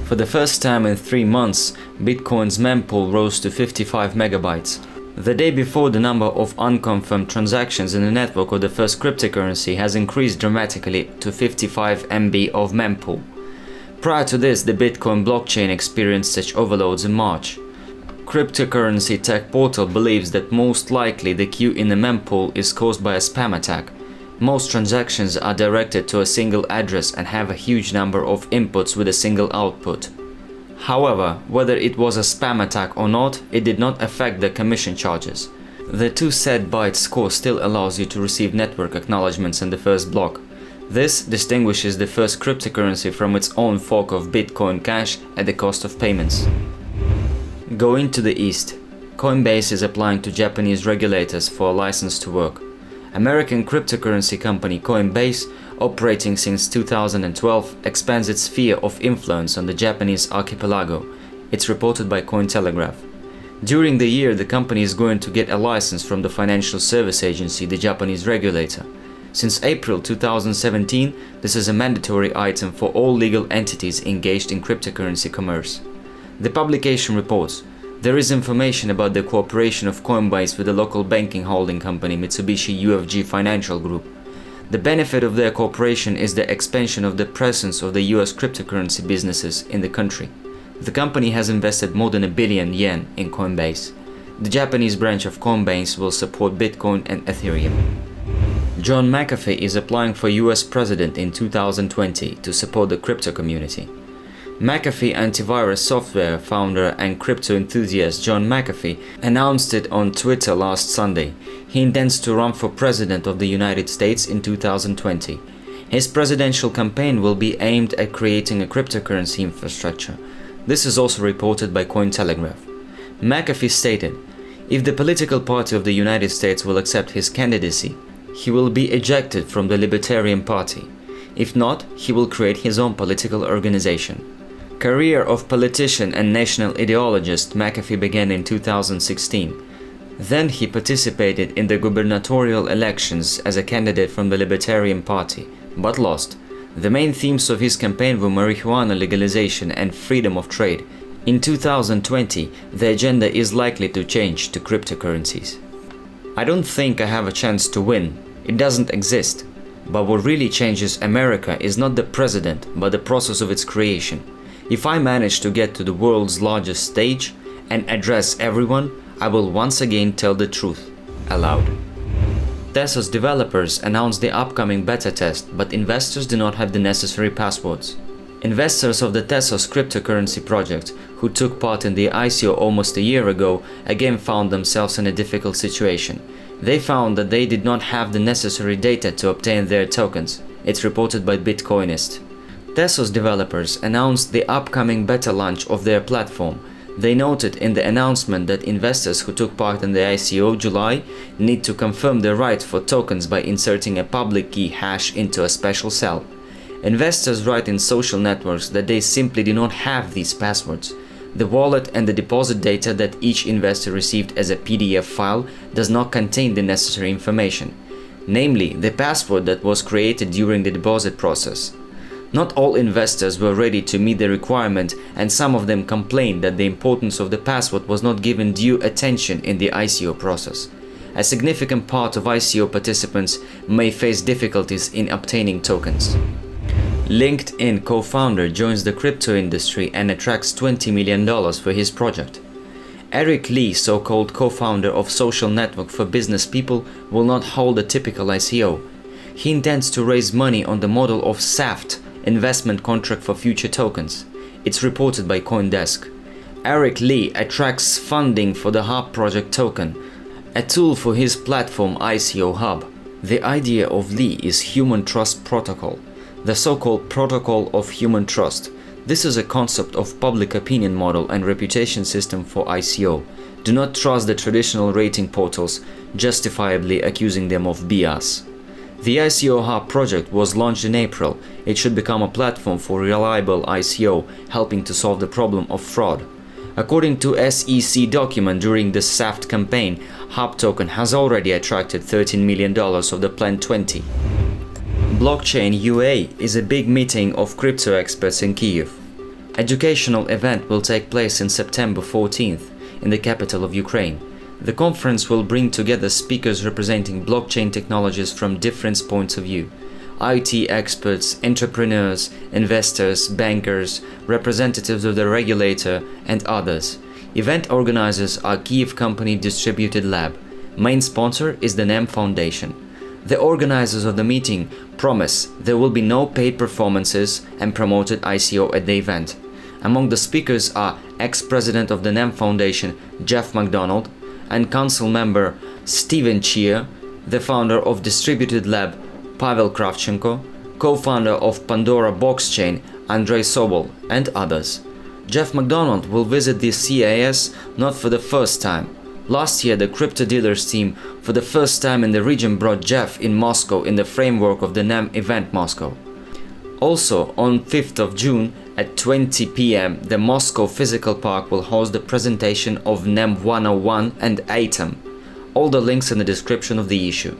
For the first time in 3 months, Bitcoin's mempool rose to 55 megabytes. The day before, the number of unconfirmed transactions in the network of the first cryptocurrency has increased dramatically to 55 MB of mempool. Prior to this, the Bitcoin blockchain experienced such overloads in March. Cryptocurrency tech portal believes that most likely the queue in the mempool is caused by a spam attack. Most transactions are directed to a single address and have a huge number of inputs with a single output. However, whether it was a spam attack or not, it did not affect the commission charges. The 2 said byte score still allows you to receive network acknowledgements in the first block. This distinguishes the first cryptocurrency from its own fork of Bitcoin Cash at the cost of payments. Going to the east, Coinbase is applying to Japanese regulators for a license to work. American cryptocurrency company Coinbase, operating since 2012, expands its sphere of influence on the Japanese archipelago. It's reported by Cointelegraph. During the year, the company is going to get a license from the Financial Service Agency, the Japanese regulator. Since April 2017, this is a mandatory item for all legal entities engaged in cryptocurrency commerce. The publication reports, there is information about the cooperation of Coinbase with the local banking holding company Mitsubishi UFJ Financial Group. The benefit of their cooperation is the expansion of the presence of the US cryptocurrency businesses in the country. The company has invested more than yen 1 billion in Coinbase. The Japanese branch of Coinbase will support Bitcoin and Ethereum. John McAfee is applying for US President in 2020 to support the crypto community. McAfee antivirus software founder and crypto enthusiast John McAfee announced it on Twitter last Sunday. He intends to run for President of the United States in 2020. His presidential campaign will be aimed at creating a cryptocurrency infrastructure. This is also reported by Cointelegraph. McAfee stated, if the political party of the United States will accept his candidacy, he will be ejected from the Libertarian Party. If not, he will create his own political organization. Career of politician and national ideologist, McAfee began in 2016. Then he participated in the gubernatorial elections as a candidate from the Libertarian Party, but lost. The main themes of his campaign were marijuana legalization and freedom of trade. In 2020, the agenda is likely to change to cryptocurrencies. I don't think I have a chance to win. It doesn't exist. But what really changes America is not the president, but the process of its creation. If I manage to get to the world's largest stage and address everyone, I will once again tell the truth, aloud. Tezos developers announced the upcoming beta test, but investors do not have the necessary passwords. Investors of the Tezos cryptocurrency project, who took part in the ICO almost a year ago, again found themselves in a difficult situation. They found that they did not have the necessary data to obtain their tokens. It's reported by Bitcoinist. Tezos developers announced the upcoming beta launch of their platform. They noted in the announcement that investors who took part in the ICO July need to confirm their right for tokens by inserting a public key hash into a special cell. Investors write in social networks that they simply do not have these passwords. The wallet and the deposit data that each investor received as a PDF file does not contain the necessary information, namely the password that was created during the deposit process. Not all investors were ready to meet the requirement, and some of them complained that the importance of the password was not given due attention in the ICO process. A significant part of ICO participants may face difficulties in obtaining tokens. LinkedIn co-founder joins the crypto industry and attracts $20 million for his project. Eric Lee, so-called co-founder of social network for business people, will not hold a typical ICO. He intends to raise money on the model of SAFT, investment contract for future tokens. It's reported by CoinDesk. Eric Lee attracts funding for the Hub project token, a tool for his platform ICO Hub. The idea of Lee is Human Trust Protocol, the so-called Protocol of Human Trust. This is a concept of public opinion model and reputation system for ICO. Do not trust the traditional rating portals, justifiably accusing them of BS. The ICO Hub project was launched in April. It should become a platform for reliable ICO, helping to solve the problem of fraud. According to SEC document, during the SAFT campaign, Hub token has already attracted $13 million of the planned 20. Blockchain UA is a big meeting of crypto experts in Kiev. Educational event will take place in September 14th in the capital of Ukraine. The conference will bring together speakers representing blockchain technologies from different points of view. IT experts, entrepreneurs, investors, bankers, representatives of the regulator, and others. Event organizers are Kiev company Distributed Lab. Main sponsor is the NEM Foundation. The organizers of the meeting promise there will be no paid performances and promoted ICO at the event. Among the speakers are ex-president of the NEM Foundation Jeff McDonald and council member Steven Chia, the founder of Distributed Lab Pavel Kravchenko, co-founder of Pandora blockchain Andrei Sobol, and others. Jeff McDonald will visit the CAS not for the first time. Last year, the Cryptodealers team for the first time in the region brought Jeff in Moscow in the framework of the NEM event Moscow. Also, on 5th of June at 20 p.m, the Moscow Physical Park will host the presentation of NEM 101 and Atom. All the links in the description of the issue.